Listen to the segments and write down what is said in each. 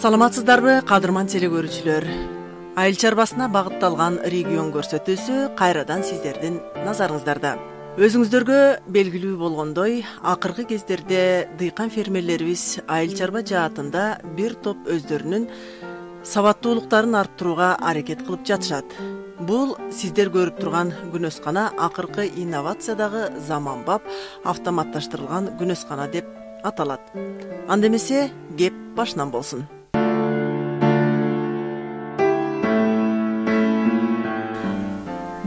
Саламатсыздарбы, кадырман теле көрүүчүлөр. Айыл чарбасына багытталган регион көрсөтүүсү кайрадан сиздердин назарыңыздарда. Өзүңүздөргө белгилүү болгондой, акыркы кездерде дыйкан фермерлерибиз айыл чарба жаатында бир топ өздөрүнүн сабаттуулуктарын арттырууга аракет кылып жатышат. Бул сиздер көрүп турган күнөскана акыркы инновациядагы заманбап автоматташтырылган күнөскана деп аталат. Анда эмесе кеп башынан болсун.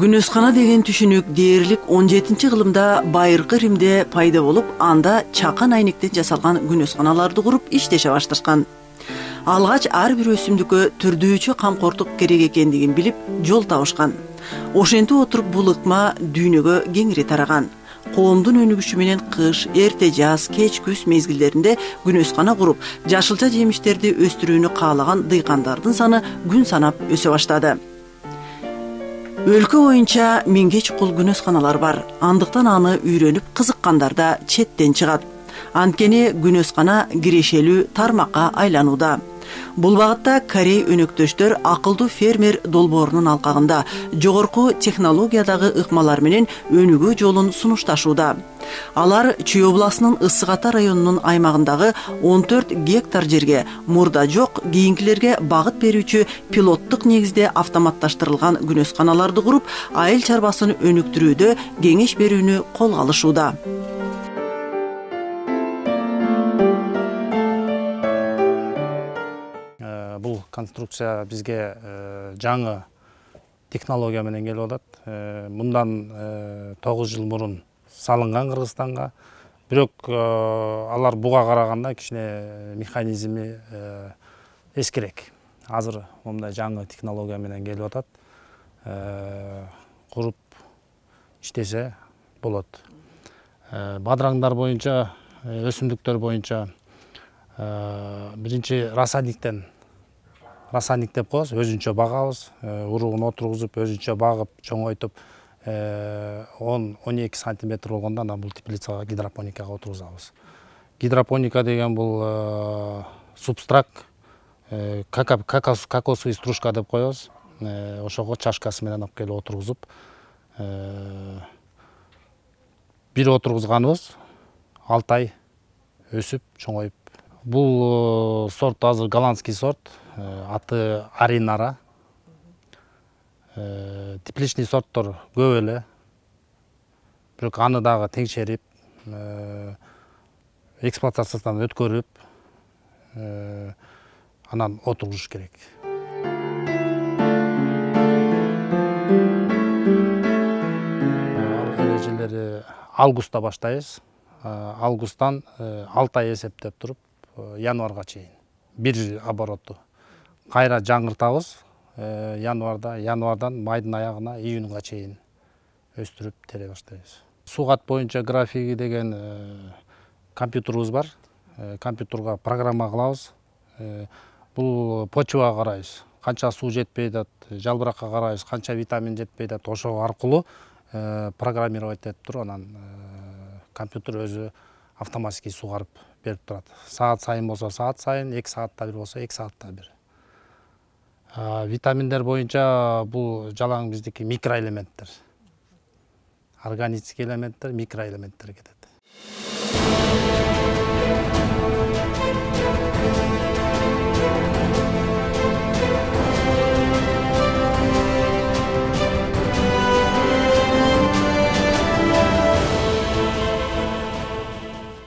Күнөскана деген түшүнүк дээрлик 17-кылымда Байыркы Римде пайда болуп, анда чакан айнектен жасалган күнөсканаларды куруп иштеше башташкан. Алгач ар бир өсүмдүккө түрдүүчү камкордук керек экендигин билип, жол табышкан. Ошентип отуруп бул ыкма дүйнөгө кеңири тараган. Коомдун өнүгүшү менен кыш, эрте жаз, кеч күз мезгилдеринде күнөскана куруп, жашылча жемиштерди өстүрүүнү каалаган дыйкандардын саны күн санап өсө баштады. Өлкө боюнча миңге чукул күнөсканалар бар. Андыктан аны үйрөнүп кызыккандар да четтен чыгат. Анткени күнөскана кирешелүү тармакка айланууда. Бул багытта Корей өнөктөштөр акылдуу фермер долбоорунун алкагында жогорку технологиядагы ыкмалар менен өнүгүү жолун сунушташууда. Алар Чүй областынын Ысык Ата районунун аймагындагы 14 гектар жерге мурда жок, кийинкилерге багыт берүүчү пилоттук негизде автоматташтырылган күнөсканаларды куруп, айыл чарбасын өнүктүрүүдө кеңеш берүүнү колго алышууда. Бул конструкция бизге жаңы технология менен келип атат. Мындан 9 жыл мурун салынган Кыргызстанга. Бирок алар буга караганда кичине механизми эскирээк. Азыр мындай жаңы технология менен келип атат. Куруп иштесе болот. Бадыраңдар боюнча, өсүмдүктөр боюнча биринчи рассадник деп коебуз, өзүнчө багабыз, уругун отургузуп, өзүнчө багып, чоңойтуп, 10-12 сантиметр болгондо ана мультиплицага, гидропоникага отургузабыз. Гидропоника деген бул субстрат, кокосовый стружка деп коебуз. Ошого чашкасы менен алып келип отургузуп, бир отургузганыбыз 6 ай өсүп, чоңоюп. Бул сорт азыр голландский сорт, аты Аринара. Тепличный сорттор көп эле. Бирок аны дагы теңшерип, эксплуатациядан өткөрүп, анан отургузуш керек. Эрежелери августта баштайбыз. Августтан 6 ай эсептеп туруп, январга чейин бир обороту кайра жаңыртабыз. Январдан майдын аягына июнга чейин өстүрүп тере баштайбыз. Сугат боюнча графиги деген компьютерубуз бар. Компьютерга программа кылабыз. Бул почвага карайбыз. Канча суу жетпей атат, жалбыракка карайбыз, канча витамин жетпей атат. Ошол аркылуу программировать этип туруп, анан компьютер өзү автоматически сугарып берип турат. Саат сайын болсо саат сайын, 2 саатта бир болсо 2 саатта бир. Витаминдер боюнча бул жалаң биздики микроэлементтер. Органический элементтер, микроэлементтер кетет.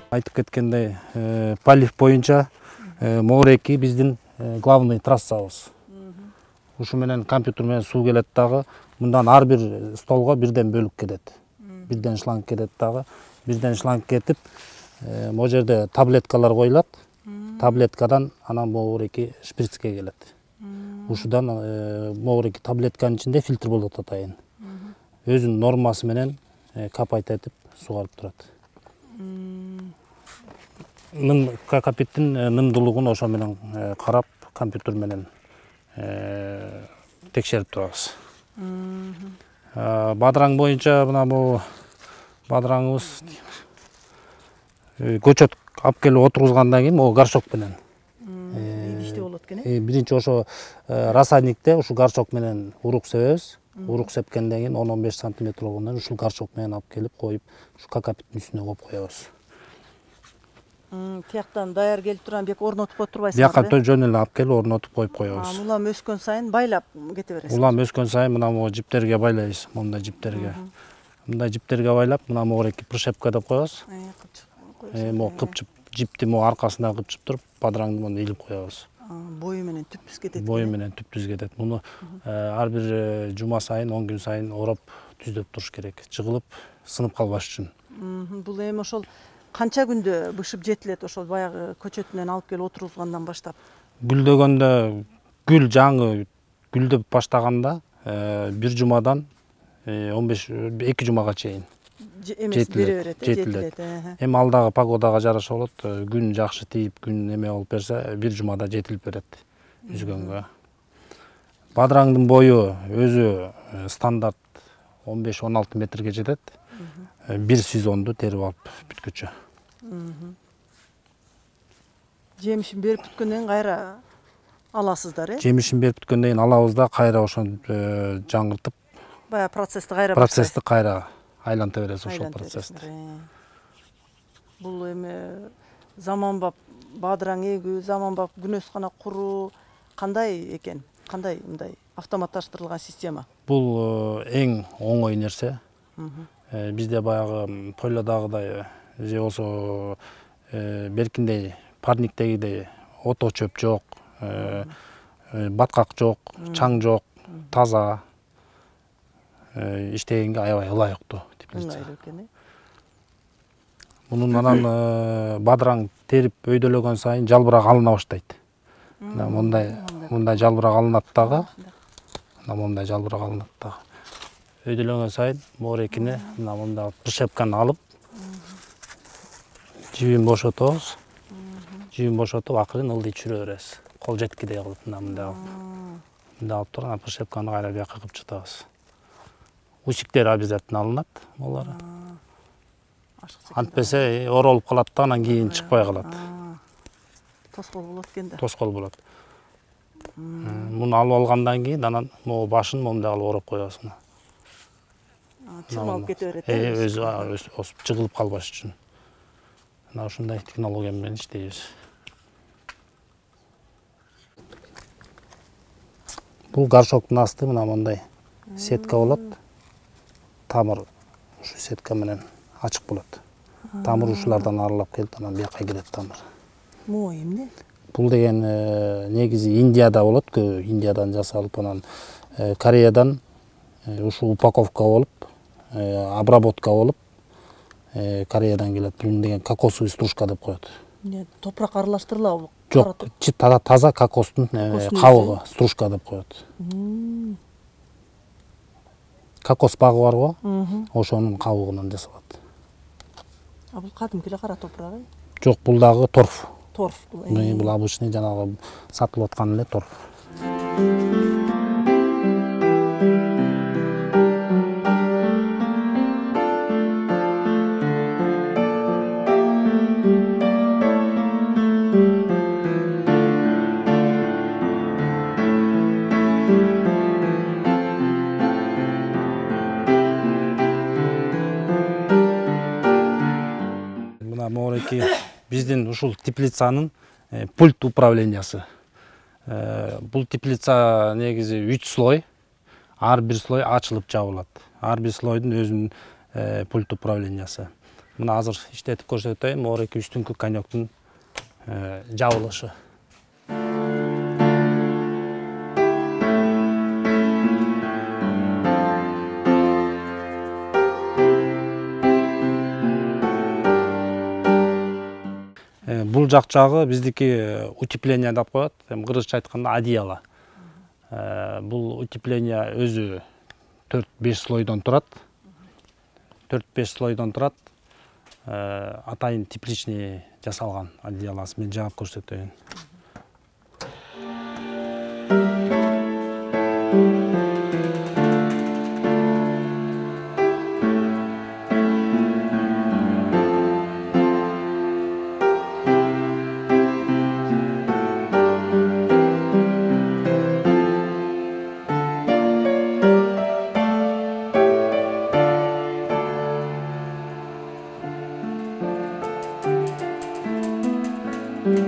Айтып кеткендей, полив боюнча Moo-2 биздин главный трассабыз. Ушу менен компьютер менен суу келет дагы, мындан ар бир столго бирден бөлүк кетет. Бирден шланг кетет дагы, бирден шланг кетип, могу жерде таблеткалар коюлат. Таблеткадан анан Moo-2 шприцке келет. Ушудан Moo-2 таблетканын ичинде фильтр болуп атайын. Өзүнүн нормасы менен капайт этип сугарып турат. Кокпиттин нымдуулугун ошо менен карап, компьютер менен текшерип турабыз. Бадыраң боюнча мына бул бадыраңыбыз көчөт алып келип отургузгандан кийин могу горшок менен кеткен? Биринчи ошо рассадникте ушу горшок менен урук себебиз. Урук сепкенден кийин 10-15 сантиметр болгондон кийин ушул горшок менен алып келип коюп, ушу какапиттин үстүнө коюп коебуз. Тияктан даяр келип турган бек орнотуп коюп турбайсыңар? Бияка жөн эле алып келип орнотуп коюп коебуз. Улам өскөн сайын байлап кете бересиз? Улам өскөн сайын мына могу жиптерге байлайбыз, мондай жиптерге. Мындай жиптерге байлап, мына могуреки пришепка деп коебуз. Могу кыпчып жипти могу аркасына кыпчып туруп, падыраңды монда илип коебуз. Бою менен түпсүз кетет. Бою менен түптүз кетет. Муну ар бир жума сайын, 10 күн сайын ороп түздөп туруш керек. Жыгылып, сынып калбаш үчүн. Бул эми ошол канча күндө бышып жетилет, ошол баягы көчөтүнөн алып келип отургузгандан баштап? Гүлдөгөндө, гүл жаңы гүлдөп баштаганда бир жумадан 2 жумага чейин жетилет. Эми алдагы погодага жараша болот. Күн жакшы тийип, күн эме болуп берсе, бир жумада жетилип берет үзгөнгө. Бадыраңдын бою өзү стандарт 15-16 метрге жетет. Бир сезонду терип алып бүткүчө. Жемишин берип бүткөндөн кийин кайра аласыздар, Жемишин берип бүткөндөн кийин алабыз да, кайра ошону жаңыртып, баягы процессти кайра айланта беребиз ошол процессти. Бул эми заманбап бадыраң эгүү, заманбап күнөскана куруу кандай экен? Кандай мындай автоматташтырылган система? Бул эң оңой нерсе. Бизде баягы тойлодагыдай же болсо беркиндей парниктегидей ото чөп жок, баткак жок, чаң жок, таза иштегенге аябай ылайыктуу теплица. Мунун анан бадыраң терип өйдөлөгөн сайын жалбырак алына баштайт. Мындай жалбырак алынат дагы. Мондай жалбырак алынат дагы. Өйдөлөгөн сайын могурекини мындай пришепканы алып, жибин бошотобуз. Жибин бошотуп, акырын ылдый чүрө беребиз. Кол жеткидей кылып мындай алып туруп, пришепканы кайра бияка кыпчытабыз. Усиктер обязательно алынат, булар. Антпесе оролуп калат да, анан кийин чыкпай калат. Тоскоол болот экен да. Тоскоол болот. Муну алып алгандан кийин анан могу башын момундай кылып ороп коебуз. Чырмалып кете берет. Өзү жыгылып калбаш үчүн. Мына ушундай технология менен иштейбиз. Бул горшоктун асты мына мондай сетка болот. Тамыр ушу сетка менен ачык болот. Тамыр ушулардан аралап келип, анан бияка кирет тамыр. Могу эмне? Бул деген негизи Индияда болот, көбү Индиядан жасалып, анан Кореядан ушу упаковка болуп, обработка болуп, Кореядан келет. Бул деген кокосовый стружка деп коет. Топурак аралаштырылабы? Жок, таза кокостун кабыгы, стружка деп коет. Кокос багы барго, ошонун кабыгынан жасалат. Бул кадимки эле кара топурак, Жок, бул дагы торф. Торф бул. Бул обычный жанагы сатылып аткан эле торф. Могуреки биздин ушул теплицанын пульт управлениясы. Бул теплица негизи 3 слой. Ар бир слой ачылып жабылат. Ар бир слойдун өзүнүн пульт управлениясы. Мына азыр иштетип көрсөтөйүн. Могуреки үстүңкү конёктун жабылышы. Бул жак жагы биздики утепление деп коет. Кыргызча айтканда одеяло. Бул утепление өзү 4-5 слойдон турат. 4-5 слойдон турат. Атайын тепличный жасалган одеялосы. Мен жаап көрсөтөйүн. Мына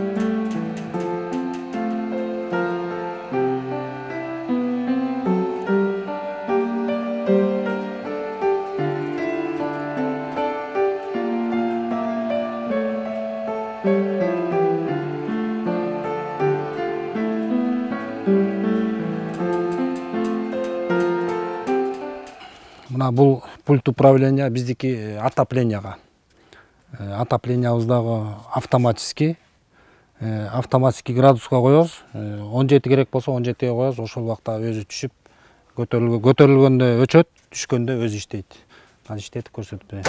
бул пульт управления биздики отопленияга. Отоплениябыздагы автоматический градуска коебуз. 17 керек болсо 17ге коебуз. Ошол убакта өзү түшүп, көтөрүлгөндө өчөт, түшкөндө өзү иштейт. Анан иштетип көрсөтүп берем.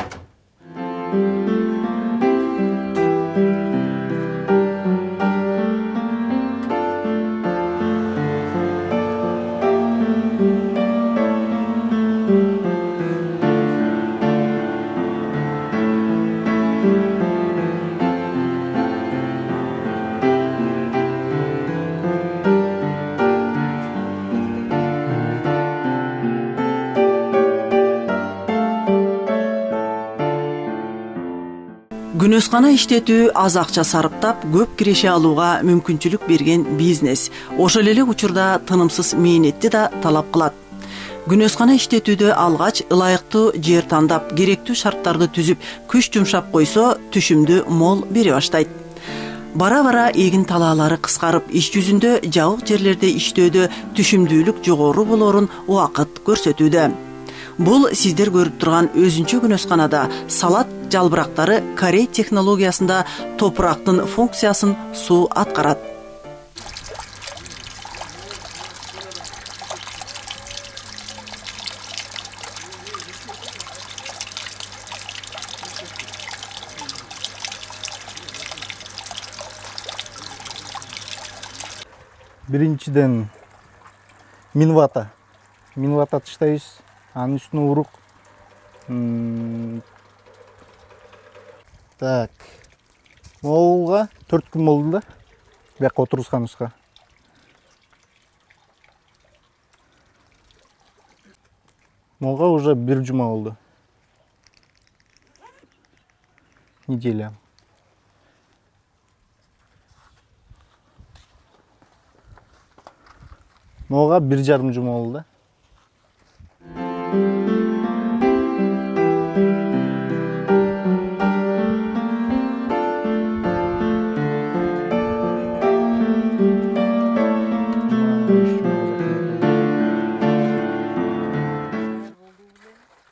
Күнөскана иштетүү аз акча сарыптап, көп киреше алууга мүмкүнчүлүк берген бизнес. Ошол эле учурда тынымсыз мээнетти да талап кылат. Күнөскана иштетүүдө алгач ылайыктуу жер тандап, керектүү шарттарды түзүп, күч жумшап койсо, түшүмдү мол бере баштайт. Бара-бара эгин талаалары кыскарып, иш жүзүндө жабык жерлерде иштөөдө түшүмдүүлүк жогору болорун убакыт көрсөтүүдө. Бул сиздер көрүп турган өзүнчө күнөсканада салат жалбырактары Корей технологиясында топурактын функциясын суу аткарат. Биринчиден минвата таштайбыз. Анын үстүнө урук. Так. Моулга 4 күн болду да. Бияка отургузганыбызга. Моулга уже 1 жума болду. Неделя. Моулга 1,5 жума болду да.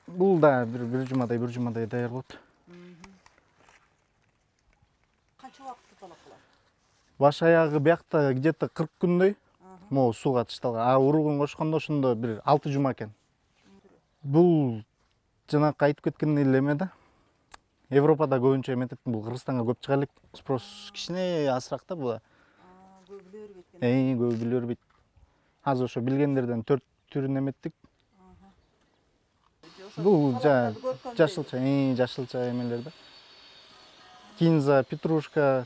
Бул да бир жумадай даяр болот. Канча убакытты талап кылат? Баш аягы биякта где-то 40 күндөй могу сууга ташталган. Уругун кошкондо ошондо бир 6 жума экен. Бул жанакы айтып кеткен эле эме да. Европада көбүнчө эметет, бул Кыргызстанга көп чыга элек. Спрос кичине азыраак да бул. Көп биле бербейт. Көп биле бербейт. Азыр ошо билгендерден 4 түрүн эметтик. Бул жашылча эмелер да. Кинза, петрушка.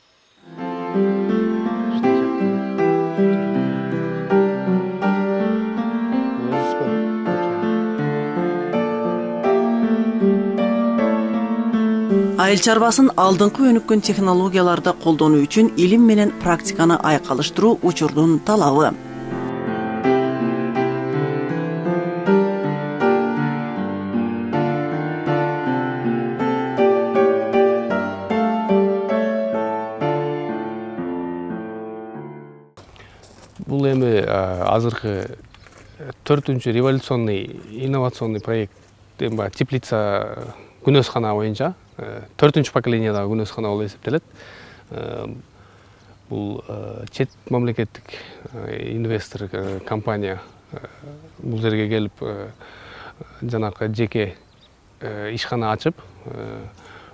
Айыл чарбасын алдыңкы өнүккөн технологияларды колдонуу үчүн илим менен практиканы айкалыштыруу учурдун талабы. Бул эми азыркы 4-үнчү революционный инновационный проект теплица күнөскана боюнча 4-үнчү поколениядагы күнөскана болуп эсептелет. Бул чет мамлекеттик инвестор компания бул жерге келип жанакы жеке ишкана ачып,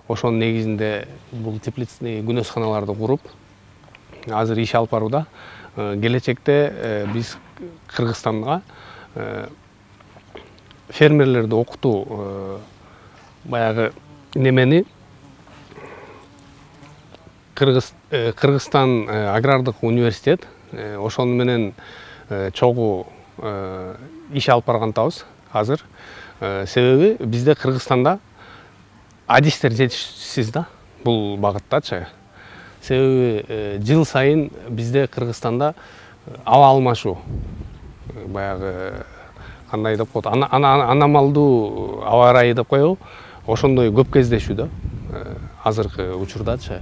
ошонун негизинде бул тепличный күнөсканаларды куруп, азыр иш алып барууда. Келечекте биз Кыргызстанга фермерлерди окутуу баягы немени Кыргызстан агрардык университет ошону менен чогуу иш алып баргантабыз азыр. Себеби бизде Кыргызстанда адистер жетишсиз да бул багыттачы. Себеби жыл сайын бизде Кыргызстанда аба алмашуу баягы кандай деп коет, аномалдуу аба ырайы деп коебу, ошондой көп кездешүү да азыркы учурдачы.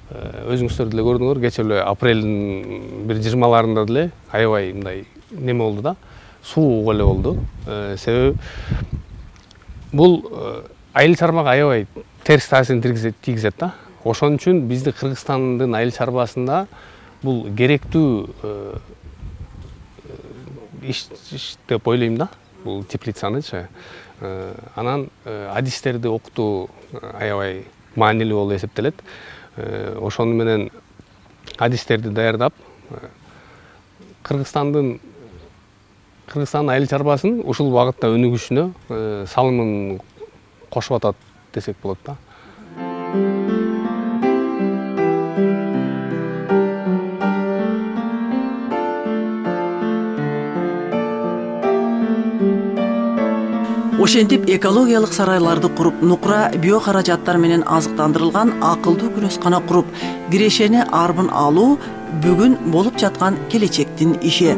Өзүңүздөр деле көрдүңөр, кечээ эле апрелдин бир 20-ларында деле аябай мындай неме болду да, суук эле болду. Себеби бул айыл чарбага аябай терс таасирин тийгизет да. Ошон үчүн бизди Кыргызстандын айыл чарбасында бул керектүү иш деп ойлойм да, бул теплицанычы. Анан адистерди окутуу аябай маанилүү болуп эсептелет. Ошону менен адистерди даярдап, Кыргызстандын айыл чарбасын ушул багытта өнүгүшүнө салымын кошуп атат десек болот да. Ошентип экологиялык сарайларды куруп, нукура био каражаттар менен азыктандырылган акылдуу күнөскана куруп, кирешени арбын алуу бүгүн болуп жаткан келечектин иши.